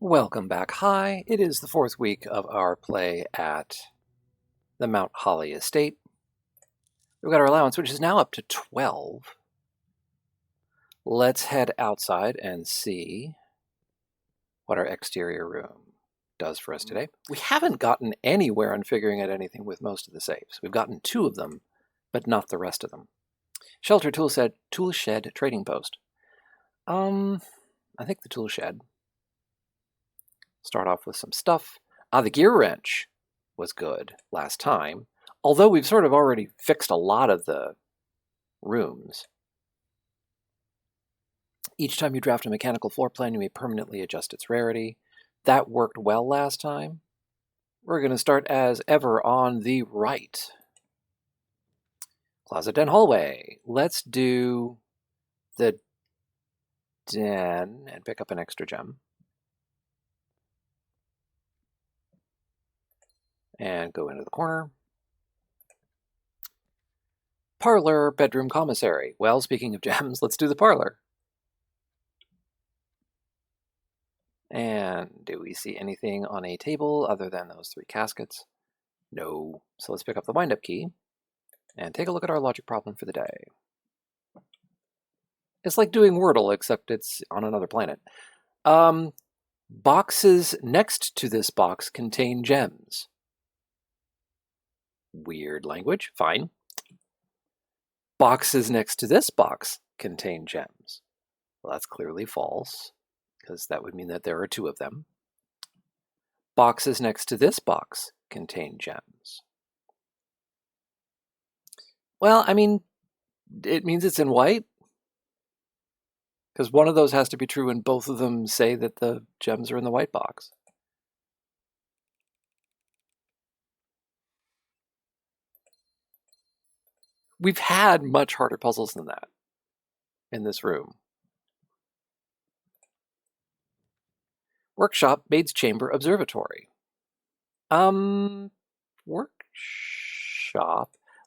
Welcome back. Hi, it is the fourth week of our play at the Mount Holly Estate. We've got our allowance, which is now up to 12. Let's head outside and see what our exterior room does for us today. We haven't gotten anywhere on figuring out anything with most of the saves. We've gotten 2 of them, but not the rest of them. Shelter tool shed trading post. I think the tool shed. Start off with some stuff. The gear wrench was good last time, although we've sort of already fixed a lot of the rooms. Each time you draft a mechanical floor plan, you may permanently adjust its rarity. That worked well last time. We're going to start as ever on the right. Closet den hallway. Let's do the den and pick up an extra gem. And go into the corner. Parlor, bedroom, commissary. Well, speaking of gems, let's do the parlor. And do we see anything on a table other than those 3 caskets? No. So let's pick up the wind-up key and take a look at our logic problem for the day. It's like doing Wordle, except it's on another planet. Boxes next to this box contain gems. Weird language, fine. Boxes next to this box contain gems. Well, that's clearly false, because that would mean that there are 2 of them. Boxes next to this box contain gems. Well, I mean, it means it's in white, because one of those has to be true and both of them say that the gems are in the white box. We've had much harder puzzles than that in this room. Workshop, maid's chamber, observatory. Workshop.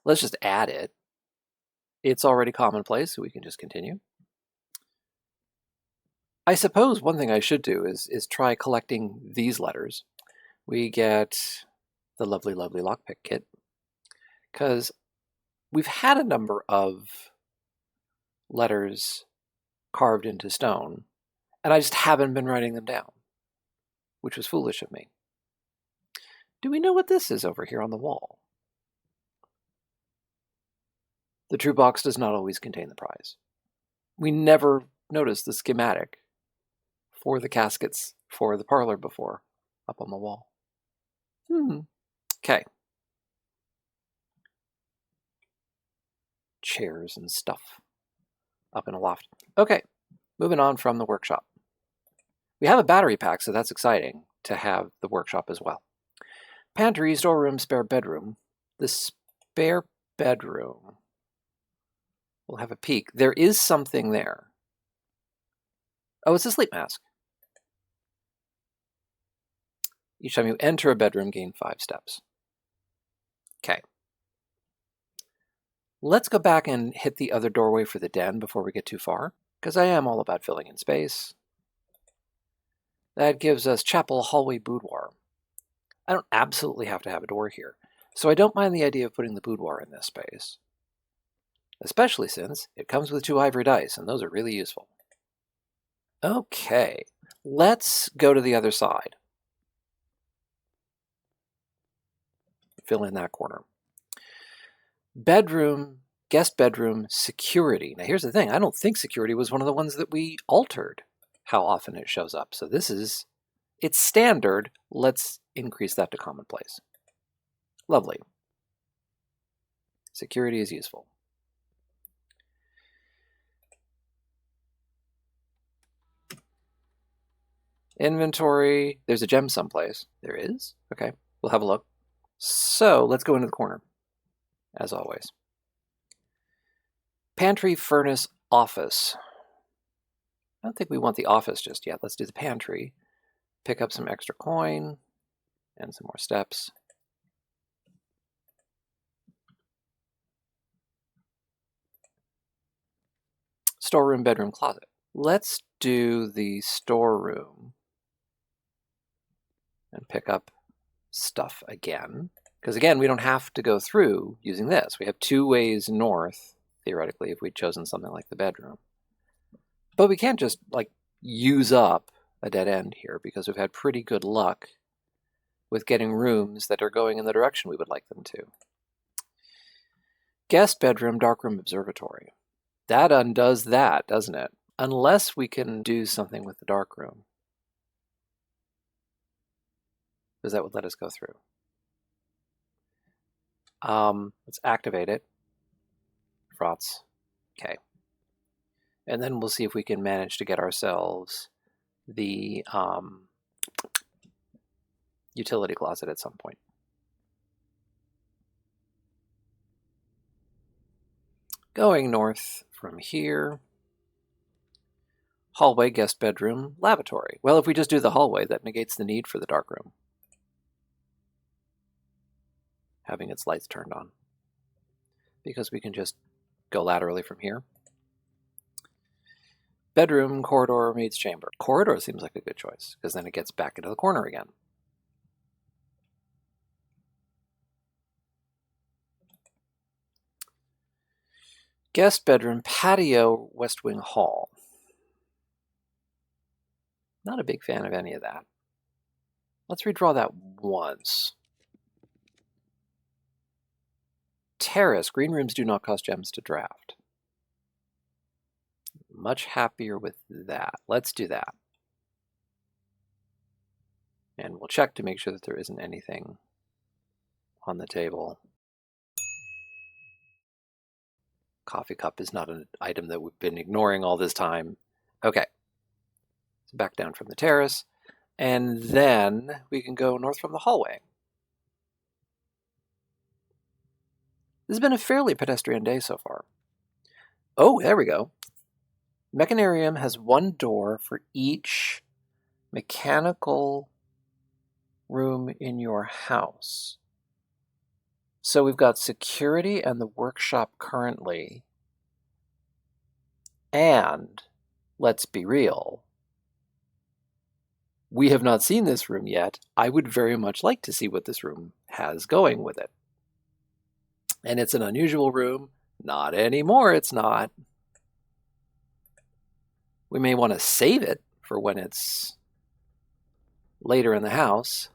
Let's just add it. It's already commonplace, so we can just continue. I suppose one thing I should do is try collecting these letters. We get the lovely, lovely lockpick kit, because we've had a number of letters carved into stone, and I just haven't been writing them down, which was foolish of me. Do we know what this is over here on the wall? The true box does not always contain the prize. We never noticed the schematic for the caskets for the parlor before, up on the wall. Okay. Chairs and stuff up in a loft. Okay, moving on from the workshop. We have a battery pack, so that's exciting to have the workshop as well. Pantry, storeroom, spare bedroom. The spare bedroom. We'll have a peek. There is something there. Oh, it's a sleep mask. Each time you enter a bedroom, gain 5 steps. Okay. Let's go back and hit the other doorway for the den before we get too far, because I am all about filling in space. That gives us chapel, hallway, boudoir. I don't absolutely have to have a door here, so I don't mind the idea of putting the boudoir in this space, especially since it comes with 2 ivory dice, and those are really useful. Okay, let's go to the other side. Fill in that corner. Bedroom, guest bedroom, security. Now here's the thing, I don't think security was one of the ones that we altered how often it shows up. So it's standard. Let's increase that to commonplace. Lovely. Security is useful. Inventory, there's a gem someplace. There is? Okay, we'll have a look. So let's go into the corner, as always. Pantry, furnace, office. I don't think we want the office just yet. Let's do the pantry. Pick up some extra coin and some more steps. Storeroom, bedroom, closet. Let's do the storeroom. and pick up stuff again. Because again, we don't have to go through using this. We have 2 ways north, theoretically, if we'd chosen something like the bedroom. But we can't just like use up a dead end here because we've had pretty good luck with getting rooms that are going in the direction we would like them to. Guest bedroom, darkroom, observatory. That undoes that, doesn't it? Unless we can do something with the darkroom. Because that would let us go through. Let's activate it. Frauds. Okay. And then we'll see if we can manage to get ourselves the utility closet at some point. Going north from here. Hallway, guest bedroom, lavatory. Well, if we just do the hallway, that negates the need for the darkroom having its lights turned on, because we can just go laterally from here. Bedroom, corridor, maid's chamber. Corridor seems like a good choice, because then it gets back into the corner again. Guest bedroom, patio, west wing hall. Not a big fan of any of that. Let's redraw that once. Terrace, green rooms do not cost gems to draft. Much happier with that. Let's do that. And we'll check to make sure that there isn't anything on the table. Coffee cup is not an item that we've been ignoring all this time. Okay. So back down from the terrace. And then we can go north from the hallway. This has been a fairly pedestrian day so far. Oh, there we go. Mechanarium has 1 door for each mechanical room in your house. So we've got security and the workshop currently. And let's be real, we have not seen this room yet. I would very much like to see what this room has going with it. And it's an unusual room. Not anymore, it's not. We may want to save it for when it's later in the house.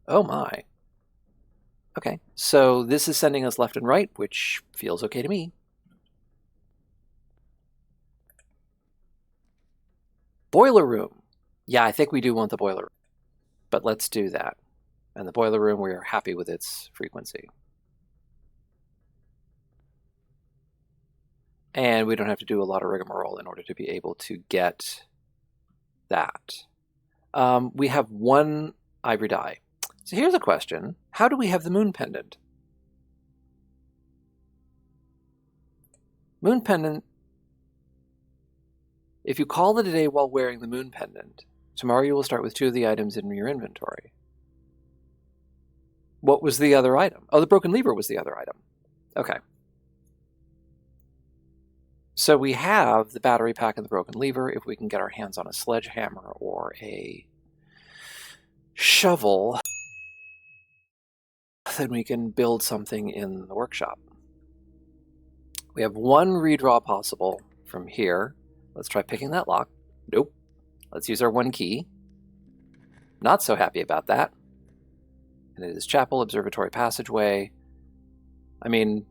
Oh my. Okay, so this is sending us left and right, which feels okay to me. Boiler room. Yeah, I think we do want the boiler room, but let's do that. And the boiler room, we are happy with its frequency. And we don't have to do a lot of rigmarole in order to be able to get that. We have 1 ivory die. So here's a question. How do we have the moon pendant? Moon pendant. If you call it a day while wearing the moon pendant, tomorrow you will start with 2 of the items in your inventory. What was the other item? Oh, the broken lever was the other item. Okay. So we have the battery pack and the broken lever. If we can get our hands on a sledgehammer or a shovel, then we can build something in the workshop. We have 1 redraw possible from here. Let's try picking that lock. Nope. Let's use our 1 key. Not so happy about that. And it is chapel, observatory, passageway. I mean,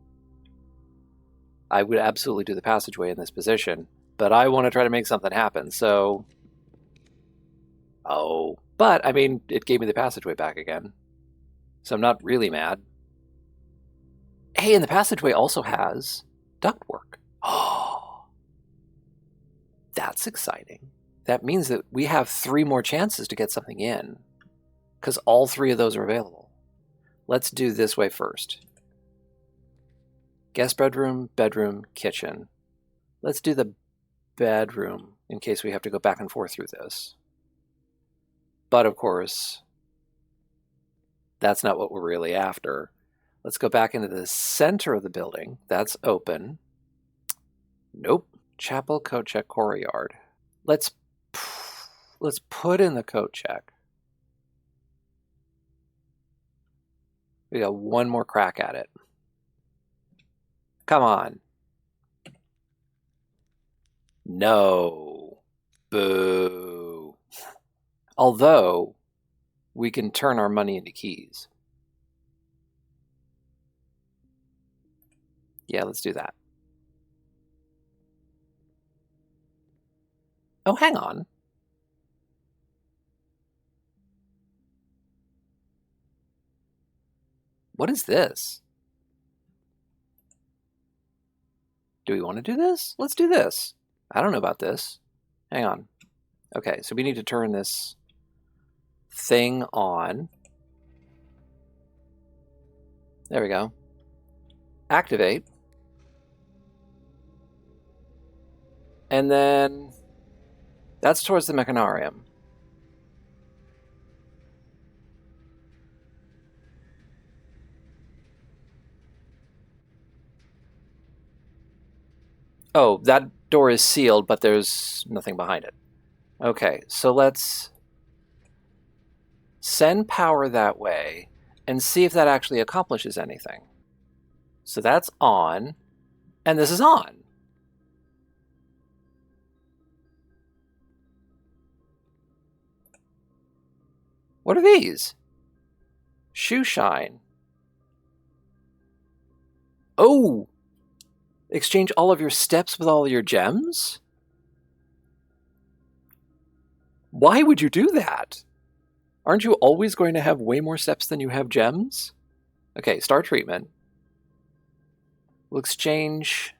I would absolutely do the passageway in this position, but I want to try to make something happen, so... Oh, but, I mean, it gave me the passageway back again, so I'm not really mad. Hey, and the passageway also has ductwork. Oh, that's exciting. That means that we have 3 more chances to get something in, because all 3 of those are available. Let's do this way first. Guest bedroom, bedroom, kitchen. Let's do the bedroom in case we have to go back and forth through this. But of course, that's not what we're really after. Let's go back into the center of the building. That's open. Nope. Chapel, coat check, courtyard. Let's put in the coat check. We got one more crack at it. Come on. No. Boo. Although, we can turn our money into keys. Yeah, let's do that. Oh, hang on. What is this? Do we want to do this? Let's do this. I don't know about this. Hang on. Okay, so we need to turn this thing on. There we go. Activate. And then that's towards the mechanarium. Oh, that door is sealed, but there's nothing behind it. Okay, so let's send power that way and see if that actually accomplishes anything. So that's on, and this is on. What are these? Shoe shine. Oh! Exchange all of your steps with all your gems? Why would you do that? Aren't you always going to have way more steps than you have gems? Okay, star treatment. We'll exchange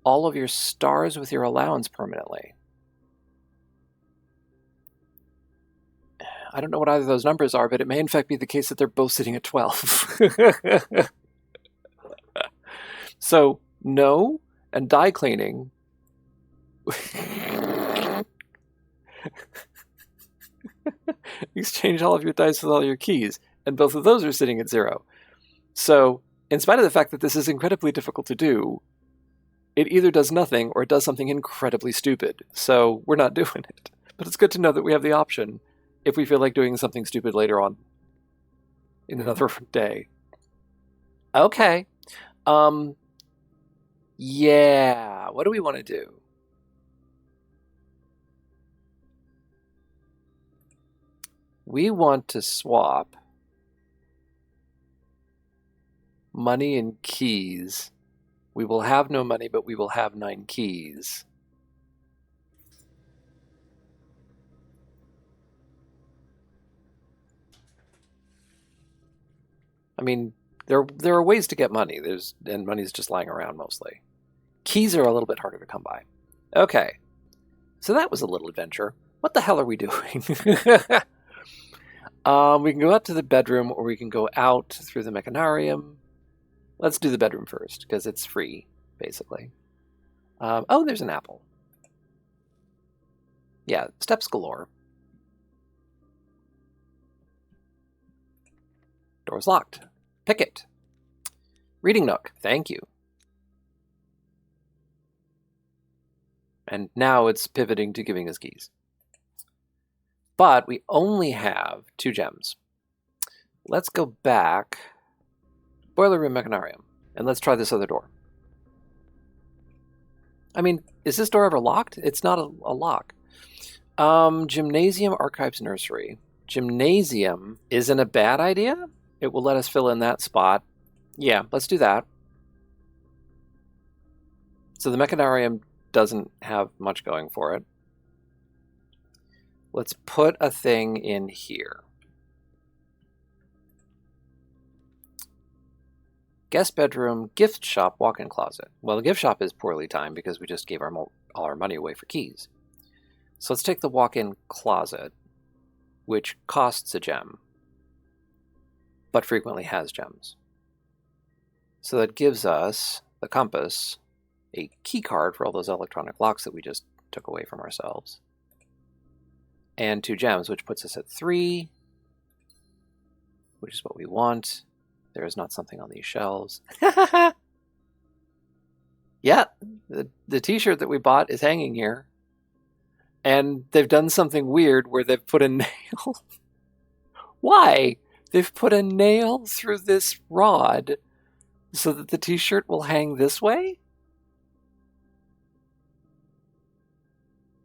all of your stars with your allowance permanently. I don't know what either of those numbers are, but it may in fact be the case that they're both sitting at 12. So, no, and dye cleaning. Exchange all of your dice with all your keys, and both of those are sitting at 0. So, in spite of the fact that this is incredibly difficult to do, it either does nothing or it does something incredibly stupid. So, we're not doing it. But it's good to know that we have the option if we feel like doing something stupid later on in another day. Okay. Yeah, what do we want to do? We want to swap money and keys. We will have no money, but we will have 9 keys. I mean, there are ways to get money. And money's just lying around mostly. Keys are a little bit harder to come by. Okay, so that was a little adventure. What the hell are we doing? We can go up to the bedroom, or we can go out through the mechanarium. Let's do the bedroom first, because it's free, basically. Oh, there's an apple. Yeah, steps galore. Door's locked. Pick it. Reading nook. Thank you. And now it's pivoting to giving us keys. But we only have 2 gems. Let's go back. Boiler room mechanarium. And let's try this other door. I mean, is this door ever locked? It's not a lock. Gymnasium, archives, nursery. Gymnasium isn't a bad idea. It will let us fill in that spot. Yeah, let's do that. So the mechanarium doesn't have much going for it. Let's put a thing in here. Guest bedroom, gift shop, walk-in closet. Well, the gift shop is poorly timed because we just gave all our money away for keys. So let's take the walk-in closet, which costs a gem, but frequently has gems. So that gives us the compass, a key card for all those electronic locks that we just took away from ourselves, and 2 gems, which puts us at 3, which is what we want. There is not something on these shelves. Yeah, the t-shirt that we bought is hanging here. And they've done something weird where they've put a nail. Why? They've put a nail through this rod so that the t-shirt will hang this way?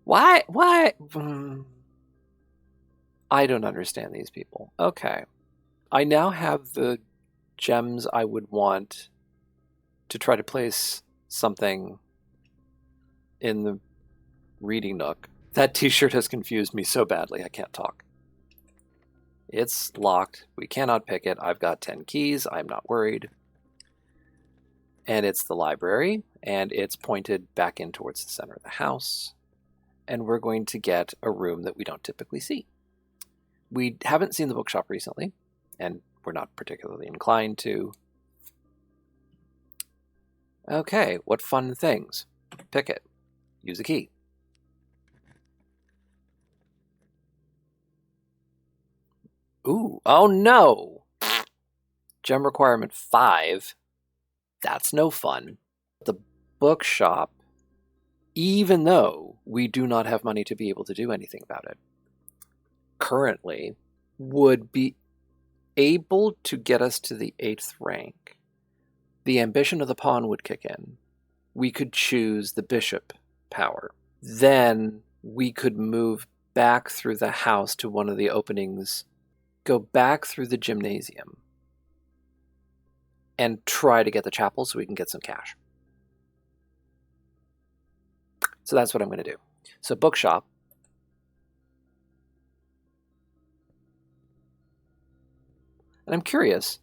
Why? I don't understand these people. Okay. I now have the gems I would want to try to place something in the reading nook. That t-shirt has confused me so badly I can't talk. It's locked. We cannot pick it. I've got 10 keys. I'm not worried. And it's the library, and it's pointed back in towards the center of the house. And we're going to get a room that we don't typically see. We haven't seen the bookshop recently, and we're not particularly inclined to. Okay, what fun things? Pick it. Use a key. Ooh, oh no! Gem requirement 5. That's no fun. The bookshop, even though we do not have money to be able to do anything about it, currently would be able to get us to the 8th rank. The ambition of the pawn would kick in. We could choose the bishop power. Then we could move back through the house to one of the openings, go back through the gymnasium, and try to get the chapel so we can get some cash. So that's what I'm going to do. So bookshop. And I'm curious.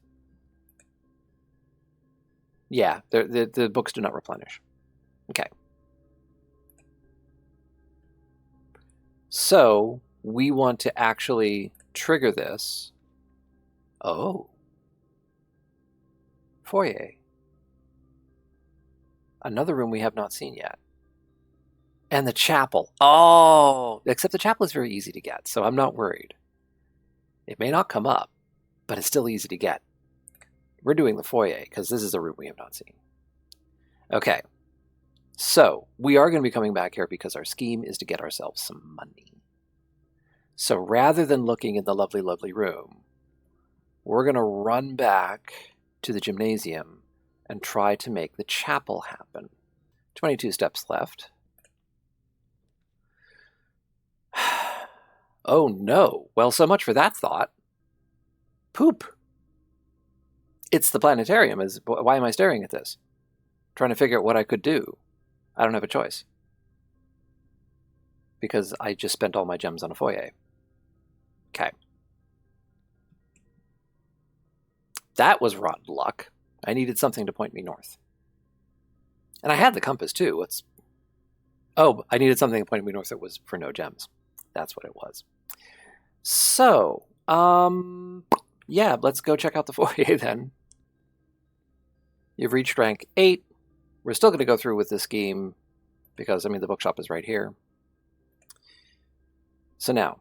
Yeah, the books do not replenish. Okay. So we want to actually trigger this. Oh. Foyer. Another room we have not seen yet. And the chapel. Oh, except the chapel is very easy to get, so I'm not worried. It may not come up, but it's still easy to get. We're doing the foyer because this is a room we have not seen. Okay, so we are going to be coming back here because our scheme is to get ourselves some money. So rather than looking in the lovely, lovely room, we're going to run back to the gymnasium and try to make the chapel happen. 22 steps left. Oh no. Well, so much for that thought. Poop. It's the planetarium. Why am I staring at this? Trying to figure out what I could do. I don't have a choice. Because I just spent all my gems on a foyer. Okay. That was rotten luck. I needed something to point me north. And I had the compass too. Oh, I needed something to point me north that was for no gems. That's what it was. So, yeah, let's go check out the foyer then. You've reached rank 8. We're still going to go through with this scheme because, I mean, the bookshop is right here. So now,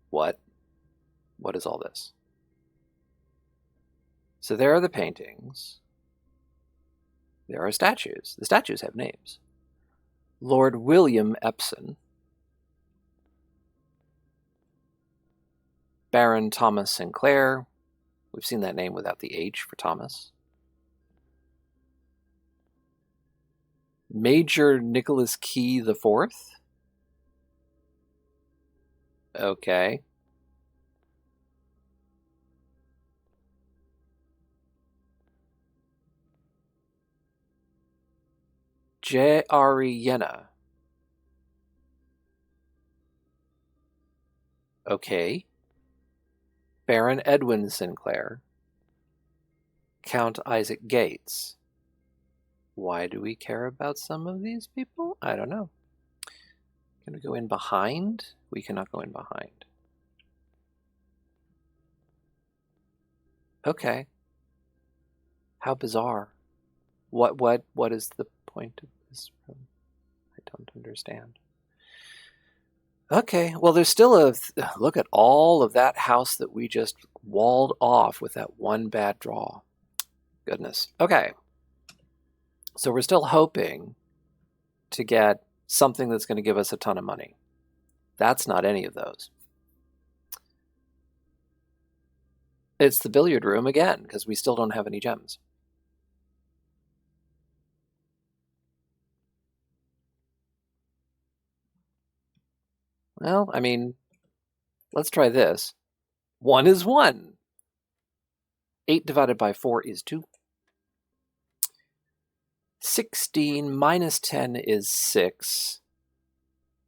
what is all this? So there are the paintings. There are statues. The statues have names. Lord William Epsom. Baron Thomas Sinclair. We've seen that name without the H for Thomas. Major Nicholas Key IV. Okay. J. Ariena. Okay. Baron Edwin Sinclair. Count Isaac Gates. Why do we care about some of these people? I don't know. Can we go in behind? We cannot go in behind. Okay. How bizarre. What is the point of this room? I don't understand. Okay, well, there's still look at all of that house that we just walled off with that one bad draw. Goodness. Okay. So we're still hoping to get something that's going to give us a ton of money. That's not any of those. It's the billiard room again, because we still don't have any gems. Well, I mean, let's try this. 1 is 1. 8 divided by 4 is 2. 16 minus 10 is 6.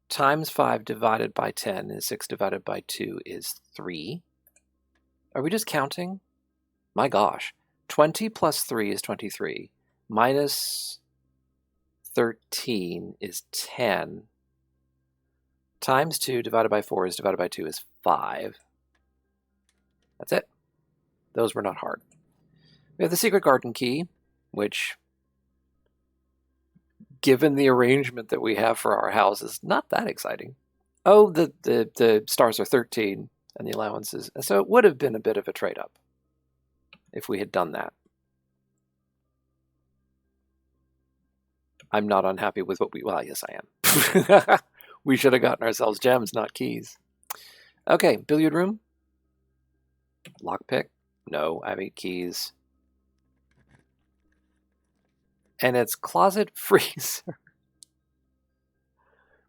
Times 5 divided by 10 is 6 divided by 2 is 3. Are we just counting? My gosh. 20 plus 3 is 23. Minus 13 is 10. Times 2 divided by 4 is divided by 2 is 5. That's it. Those were not hard. We have the secret garden key, which, given the arrangement that we have for our house, is not that exciting. Oh, the stars are 13 and the allowances. So it would have been a bit of a trade-up if we had done that. I'm not unhappy with what we... Well, yes, I am. We should have gotten ourselves gems, not keys. Okay, billiard room. Lockpick. No, I have 8 keys. And it's closet freezer.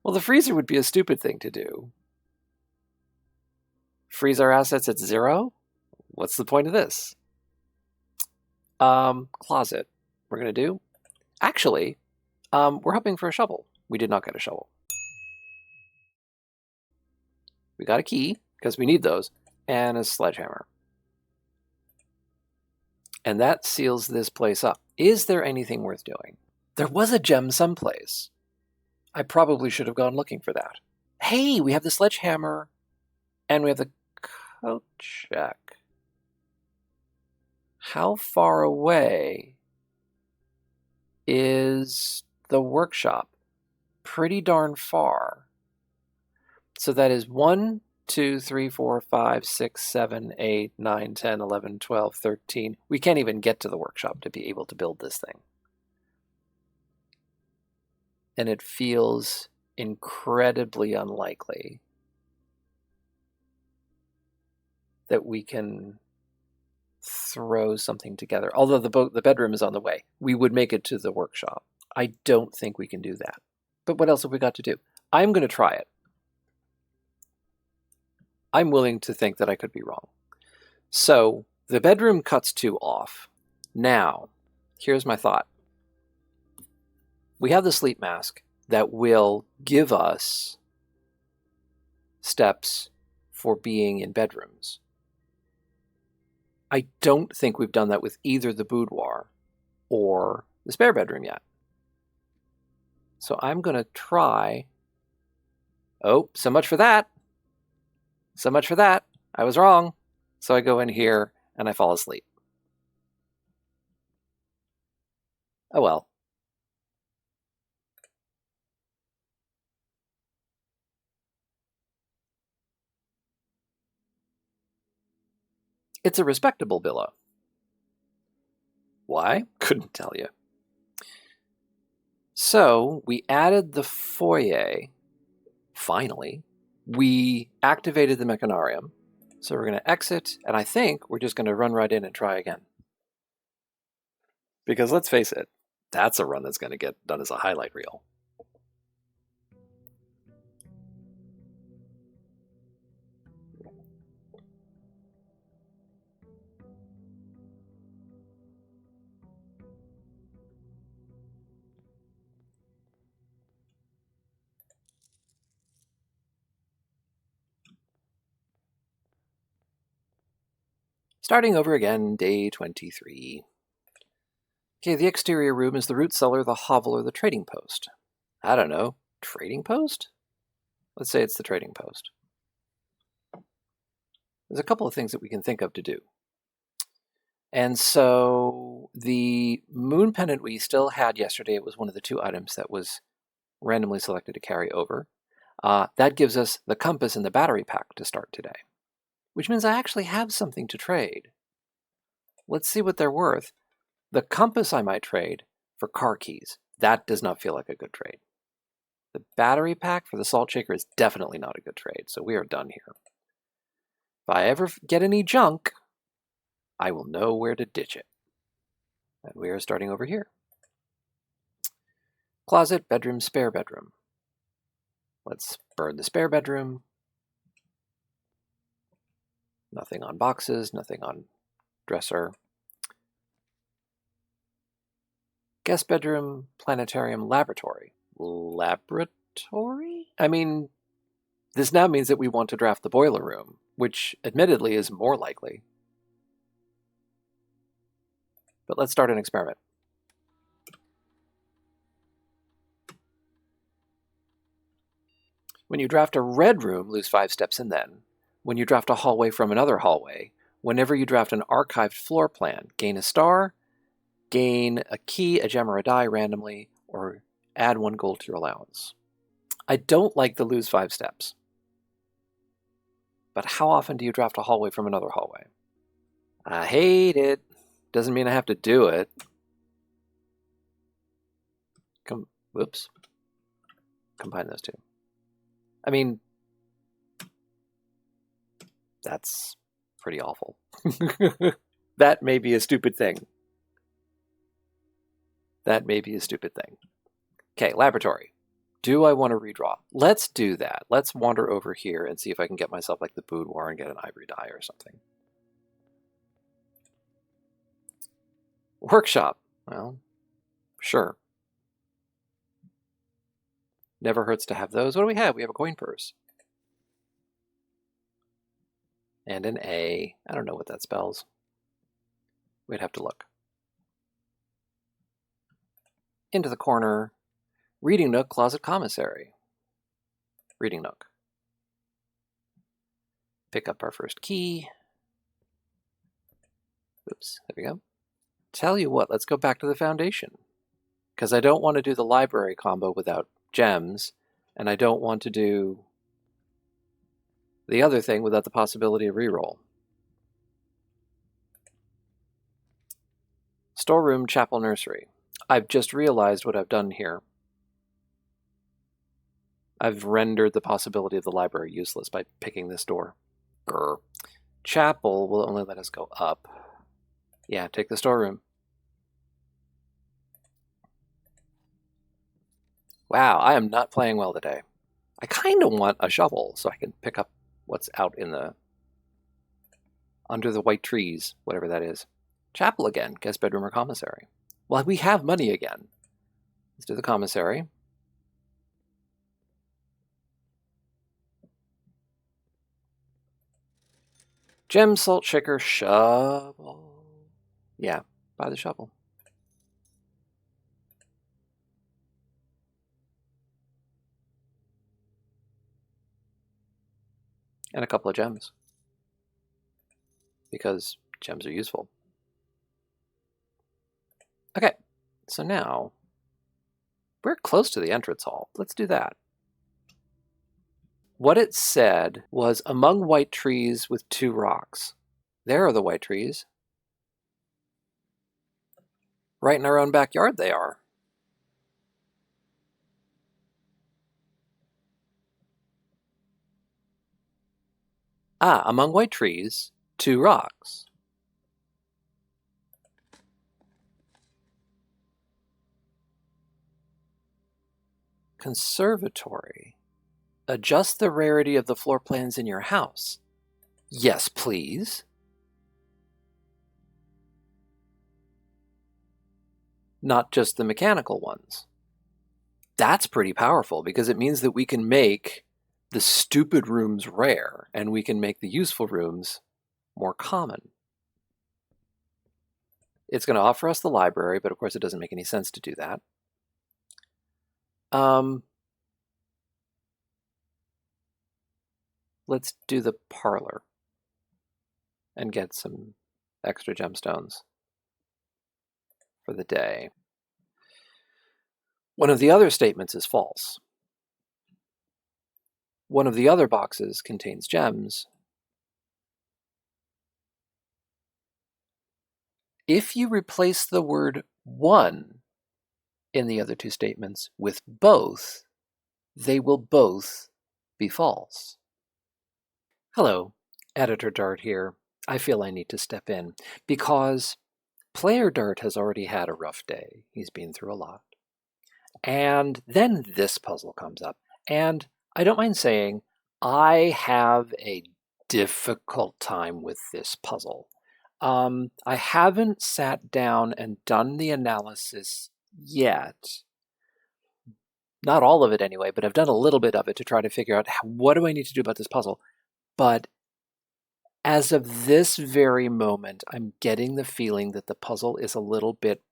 Well, the freezer would be a stupid thing to do. Freeze our assets at 0? What's the point of this? Closet. We're going to do. Actually, we're hoping for a shovel. We did not get a shovel. We got a key, because we need those, and a sledgehammer. And that seals this place up. Is there anything worth doing? There was a gem someplace. I probably should have gone looking for that. Hey, we have the sledgehammer, and we have the coat check. How far away is the workshop? Pretty darn far. So that is 1, 2, 3, 4, 5, 6, 7, 8, 9, 10, 11, 12, 13. We can't even get to the workshop to be able to build this thing. And it feels incredibly unlikely that we can throw something together. Although the bedroom is on the way. We would make it to the workshop. I don't think we can do that. But what else have we got to do? I'm going to try it. I'm willing to think that I could be wrong. So the bedroom cuts 2 off. Now, here's my thought. We have the sleep mask that will give us steps for being in bedrooms. I don't think we've done that with either the boudoir or the spare bedroom yet. So I'm going to try. Oh, so much for that. So much for that. I was wrong. So I go in here and I fall asleep. Oh well. It's a respectable villa. Why? Couldn't tell you. So we added the foyer. Finally. We activated the mechanarium. So we're going to exit, and I think we're just going to run right in and try again. Because let's face it, that's a run that's going to get done as a highlight reel. Starting over again, day 23. Okay, the exterior room is the root cellar, the hovel, or the trading post. I don't know. Trading post? Let's say it's the trading post. There's a couple of things that we can think of to do. And so the moon pendant we still had yesterday, it was one of the 2 items that was randomly selected to carry over. That gives us the compass and the battery pack to start today, which means I actually have something to trade. Let's see what they're worth. The compass I might trade for car keys. That does not feel like a good trade. The battery pack for the salt shaker is definitely not a good trade, so we are done here. If I ever get any junk, I will know where to ditch it. And we are starting over here. Closet, bedroom, spare bedroom. Let's burn the spare bedroom. Nothing on boxes, nothing on dresser. Guest bedroom, planetarium, laboratory. Laboratory? I mean, this now means that we want to draft the boiler room, which admittedly is more likely. But let's start an experiment. When you draft a red room, lose 5 steps and then. When you draft a hallway from another hallway, whenever you draft an archived floor plan, gain a star, gain a key, a gem, or a die randomly, or add 1 gold to your allowance. I don't like the lose 5 steps. But how often do you draft a hallway from another hallway? I hate it. Doesn't mean I have to do it. Whoops. Combine those two. I mean, that's pretty awful. That may be a stupid thing. That may be a stupid thing. Okay, laboratory. Do I want to redraw? Let's do that. Let's wander over here and see if I can get myself like the boudoir and get an ivory die or something. Workshop. Well, sure. Never hurts to have those. What do we have? We have a coin purse. And an A. I don't know what that spells. We'd have to look. Into the corner. Reading nook, closet commissary. Reading nook. Pick up our first key. Oops, there we go. Tell you what, let's go back to the foundation. Because I don't want to do the library combo without gems, and I don't want to do the other thing without the possibility of reroll. Storeroom, chapel, nursery. I've just realized what I've done here. I've rendered the possibility of the library useless by picking this door. Grr. Chapel will only let us go up. Yeah, take the storeroom. Wow, I am not playing well today. I kind of want a shovel so I can pick up what's out in the under the white trees, whatever that is. Chapel again, guest bedroom or commissary. Well, we have money again. Let's do the commissary. Gem, salt shaker, shovel. Yeah, buy the shovel. And a couple of gems. Because gems are useful. Okay, so now we're close to the entrance hall. Let's do that. What it said was among white trees with 2 rocks. There are the white trees. Right in our own backyard they are. Ah, among white trees, 2 rocks. Conservatory. Adjust the rarity of the floor plans in your house. Yes, please. Not just the mechanical ones. That's pretty powerful because it means that we can make the stupid rooms rare and we can make the useful rooms more common. It's going to offer us the library, but of course it doesn't make any sense to do that. Let's do the parlor and get some extra gemstones for the day. One of the other statements is false. One of the other boxes contains gems. If you replace the word one in the other 2 statements with both, they will both be false. Hello, Editor Dart here. I feel I need to step in because Player Dirt has already had a rough day. He's been through a lot. And then this puzzle comes up. And I don't mind saying, I have a difficult time with this puzzle. I haven't sat down and done the analysis yet. Not all of it anyway, but I've done a little bit of it to try to figure out what do I need to do about this puzzle. But as of this very moment, I'm getting the feeling that the puzzle is a little bit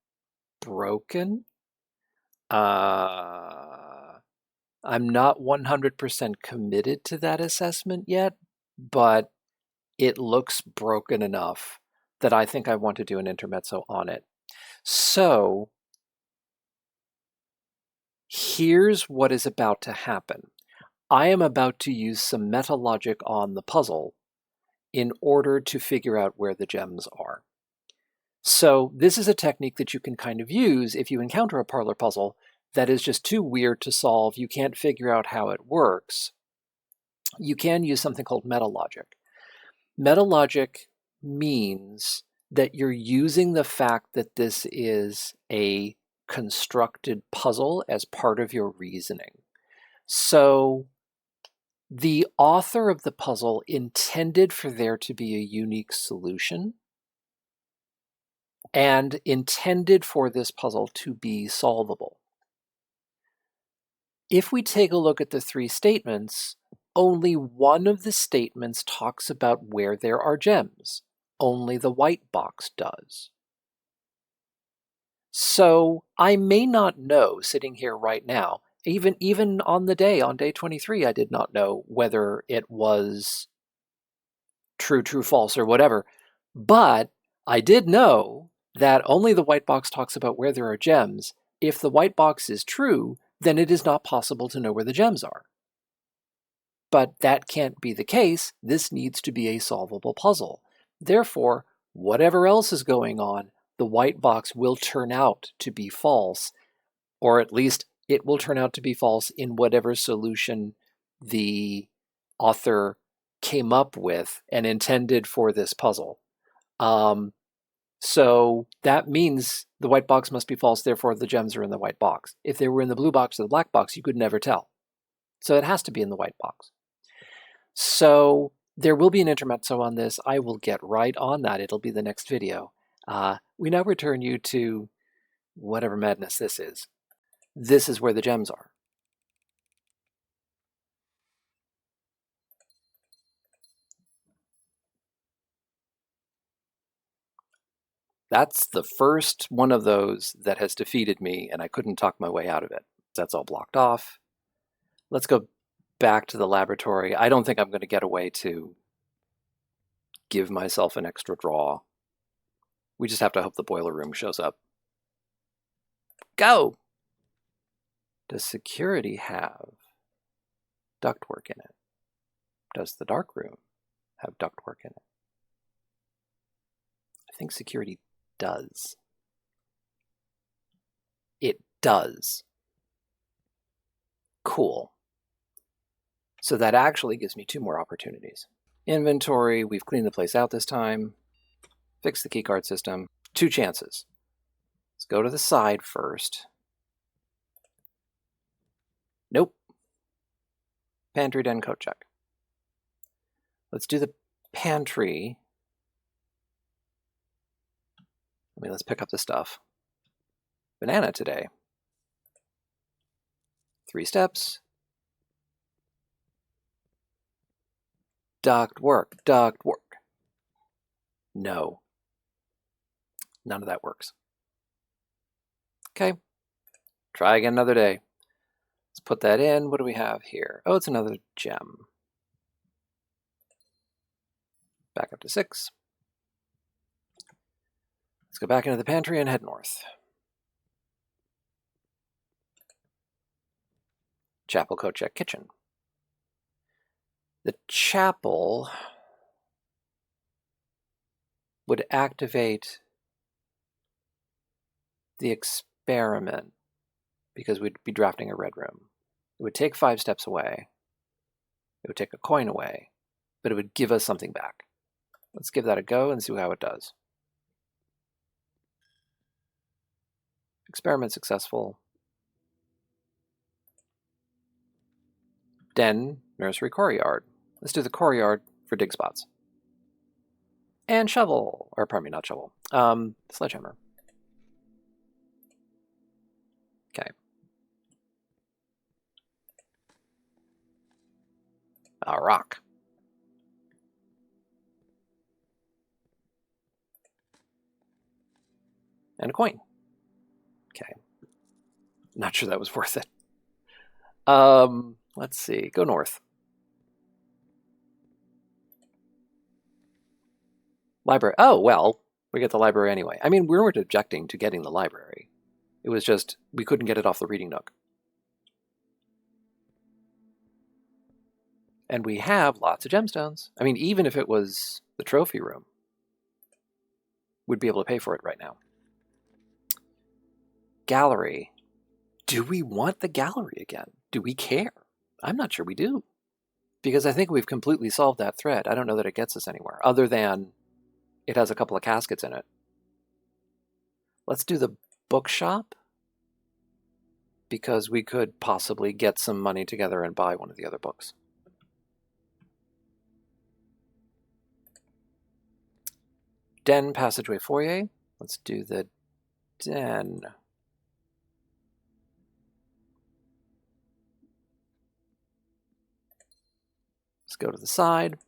broken. I'm not 100% committed to that assessment yet, but it looks broken enough that I think I want to do an intermezzo on it. So here's what is about to happen. I am about to use some meta logic on the puzzle in order to figure out where the gems are. So this is a technique that you can kind of use if you encounter a Parlor puzzle that is just too weird to solve, you can't figure out how it works. You can use something called meta logic. Meta logic means that you're using the fact that this is a constructed puzzle as part of your reasoning. So the author of the puzzle intended for there to be a unique solution and intended for this puzzle to be solvable. If we take a look at the three statements, only one of the statements talks about where there are gems. Only the white box does. So I may not know, sitting here right now, even on day 23, I did not know whether it was true, false, or whatever. But I did know that only the white box talks about where there are gems. If the white box is true, then it is not possible to know where the gems are. But that can't be the case. This needs to be a solvable puzzle. Therefore, whatever else is going on, the white box will turn out to be false, or at least it will turn out to be false in whatever solution the author came up with and intended for this puzzle. So that means the white box must be false, therefore the gems are in the white box. If they were in the blue box or the black box, you could never tell. So it has to be in the white box. So there will be an intermezzo on this. I will get right on that. It'll be the next video. We now return you to whatever madness this is. This is where the gems are. That's the first one of those that has defeated me, and I couldn't talk my way out of it. That's all blocked off. Let's go back to the laboratory. I don't think I'm going to get away to give myself an extra draw. We just have to hope the boiler room shows up. Go! Does security have ductwork in it? Does the dark room have ductwork in it? I think security does. It does. Cool. So that actually gives me 2 more opportunities. Inventory, we've cleaned the place out this time. Fix the keycard system. 2 chances. Let's go to the side first. Nope. Pantry didn't code check. Let's do the pantry. Let's pick up the stuff. Banana today. 3 steps. Duct work. No. None of that works. Okay. Try again another day. Let's put that in. What do we have here? Oh, it's another gem. Back up to 6. Let's go back into the pantry and head north. Chapel code check kitchen. The chapel would activate the experiment because we'd be drafting a red room. It would take 5 steps away. It would take a coin away, but it would give us something back. Let's give that a go and see how it does. Experiment successful. Den, nursery, courtyard. Let's do the courtyard for dig spots. And shovel, or pardon me, not shovel. Sledgehammer. Okay. A rock. And a coin. Okay. Not sure that was worth it. Let's see. Go north. Library. Oh, well, we get the library anyway. I mean, we weren't objecting to getting the library. It was just we couldn't get it off the reading nook. And we have lots of gemstones. I mean, even if it was the trophy room, we'd be able to pay for it right now. Gallery. Do we want the gallery again? Do we care? I'm not sure we do. Because I think we've completely solved that thread. I don't know that it gets us anywhere, other than it has a couple of caskets in it. Let's do the bookshop, because we could possibly get some money together and buy one of the other books. Den, passageway, foyer. Let's do the den. Let's go to the side.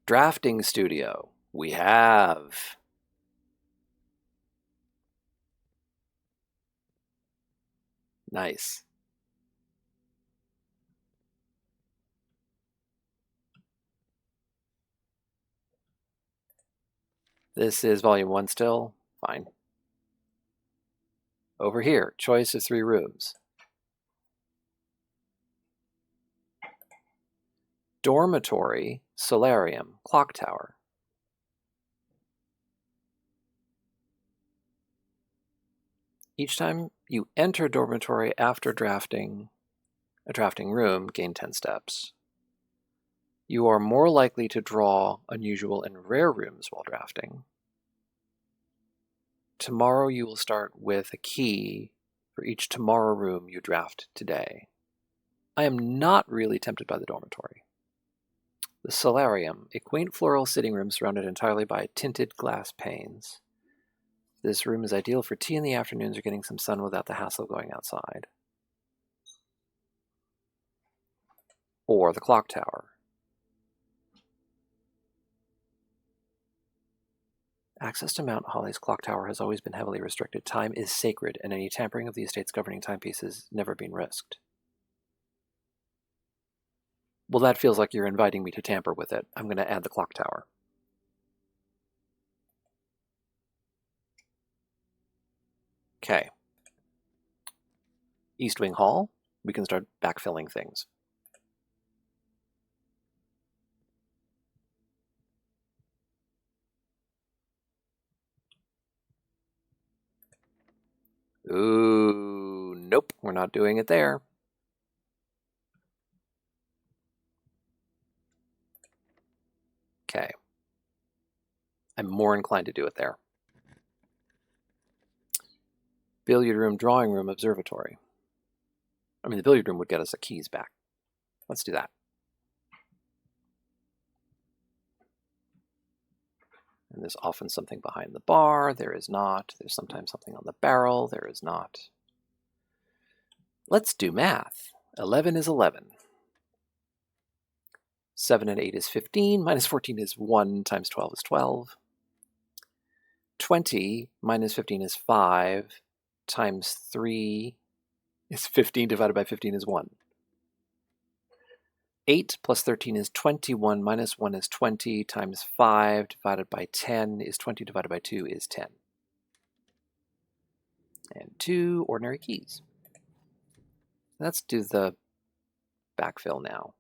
Drafting studio. We have. Nice. This is volume 1 still. Fine. Over here, choice of 3 rooms. Dormitory, solarium, clock tower. Each time you enter dormitory after a drafting room, gain 10 steps. You are more likely to draw unusual and rare rooms while drafting. Tomorrow you will start with a key for each tomorrow room you draft today. I am not really tempted by the dormitory. The solarium, a quaint floral sitting room surrounded entirely by tinted glass panes. This room is ideal for tea in the afternoons or getting some sun without the hassle of going outside. Or the clock tower. Access to Mount Holly's clock tower has always been heavily restricted. Time is sacred, and any tampering of the estate's governing timepiece has never been risked. Well, that feels like you're inviting me to tamper with it. I'm going to add the clock tower. Okay. East Wing Hall. We can start backfilling things. Ooh, nope, we're not doing it there. Okay. I'm more inclined to do it there. Billiard room, drawing room, observatory. I mean, the billiard room would get us the keys back. Let's do that. And there's often something behind the bar. There is not. There's sometimes something on the barrel. There is not. Let's do math. 11 is 11. 7 and 8 is 15. Minus 14 is 1 times 12 is 12. 20 minus 15 is 5 times 3 is 15 divided by 15 is 1. 8 plus 13 is 21 minus 1 is 20 times 5 divided by 10 is 20 divided by 2 is 10. And 2 ordinary keys. Let's do the backfill now.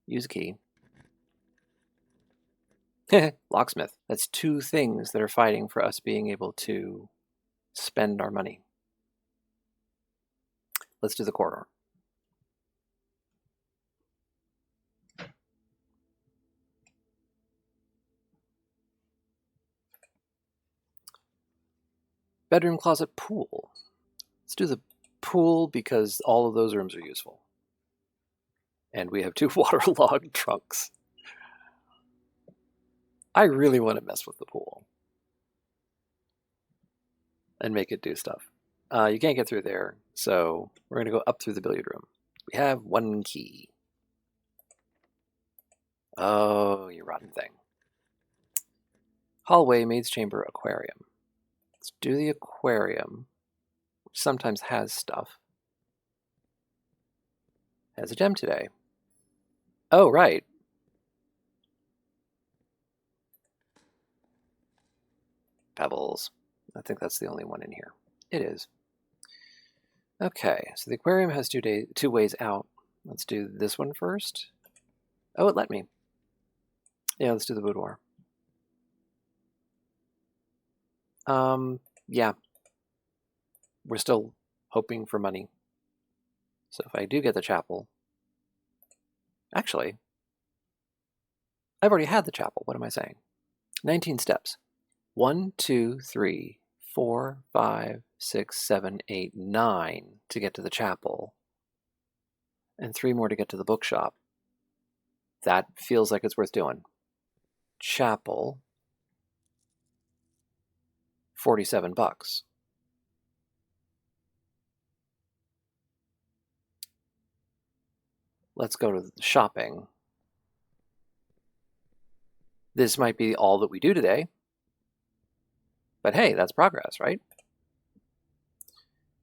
Use a key. Locksmith. That's 2 things that are fighting for us being able to spend our money. Let's do the corridor. Bedroom, closet, pool. Let's do the pool because all of those rooms are useful. And we have 2 waterlogged trunks. I really want to mess with the pool and make it do stuff. You can't get through there, so we're going to go up through the billiard room. We have 1 key. Oh, you rotten thing. Hallway, maid's chamber, aquarium. Let's do the aquarium, which sometimes has stuff. Has a gem today. Oh, right. Pebbles. I think that's the only one in here. It is. Okay, so the aquarium has 2 ways out. Let's do this one first. Oh, it let me. Yeah, let's do the boudoir. Yeah. We're still hoping for money. So if I do get the chapel... Actually, I've already had the chapel. What am I saying? 19 steps. 1, 2, 3, 4, 5, 6, 7, 8, 9 to get to the chapel. And 3 more to get to the bookshop. That feels like it's worth doing. Chapel. $47. Let's go to the shopping. This might be all that we do today. But hey, that's progress, right?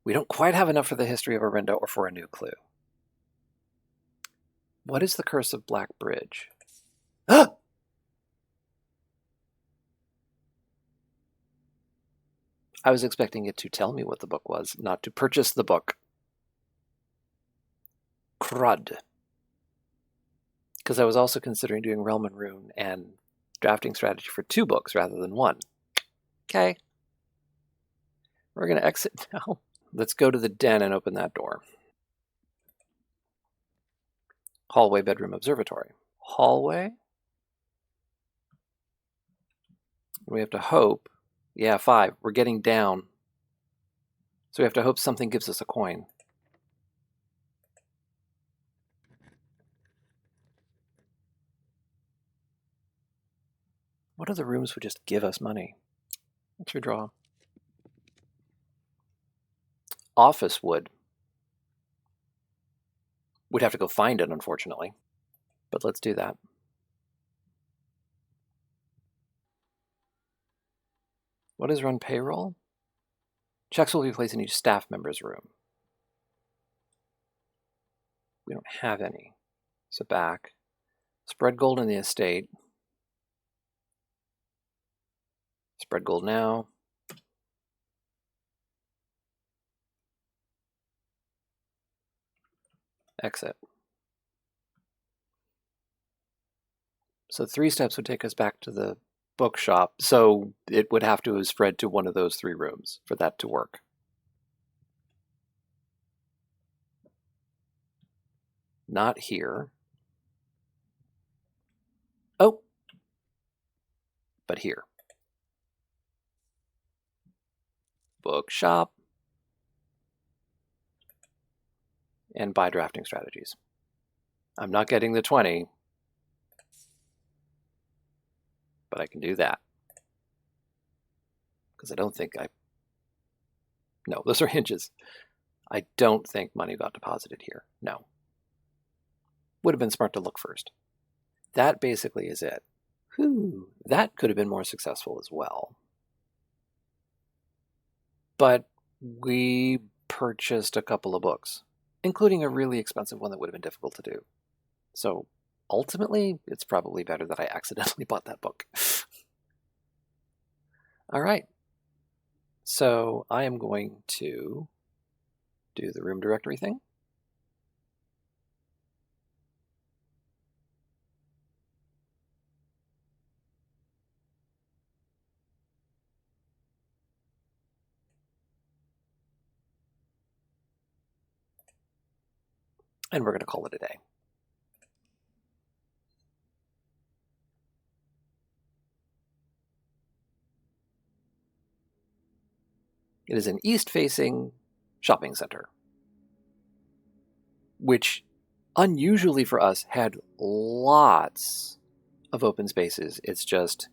We don't quite have enough for the history of Orinda or for a new clue. What is the Curse of Black Bridge? Ah! I was expecting it to tell me what the book was, not to purchase the book. Crud. Because I was also considering doing Realm and Rune and drafting strategy for 2 books rather than 1. Okay. We're going to exit now. Let's go to the den and open that door. Hallway, bedroom, observatory. Hallway. We have to hope. Yeah, 5. We're getting down. So we have to hope something gives us a coin. What other rooms would just give us money? Let's redraw. Office would. We'd have to go find it, unfortunately. But let's do that. What is run payroll? Checks will be placed in each staff member's room. We don't have any. So back. Spread gold in the estate. Spread gold now. Exit. So 3 steps would take us back to the bookshop. So it would have to have spread to one of those 3 rooms for that to work. Not here. Oh, but here. Bookshop. And buy drafting strategies. I'm not getting the 20, but I can do that. Because I don't think no, those are hinges. I don't think money got deposited here. No. Would have been smart to look first. That basically is it. Whew, that could have been more successful as well. But we purchased a couple of books, including a really expensive one that would have been difficult to do. So ultimately, it's probably better that I accidentally bought that book. All right. So I am going to do the room directory thing. and we're going to call it a day. It is an east-facing shopping center, which unusually for us had lots of open spaces. It's just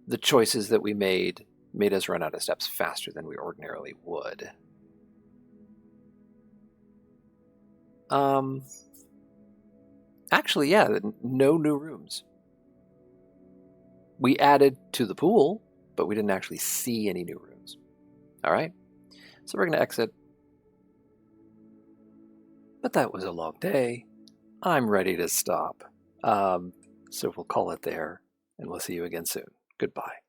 the choices that we made us run out of steps faster than we ordinarily would. Actually, yeah, no new rooms. We added to the pool, but we didn't actually see any new rooms. All right, so we're going to exit. But that was a long day. I'm ready to stop. So we'll call it there, and we'll see you again soon. Goodbye.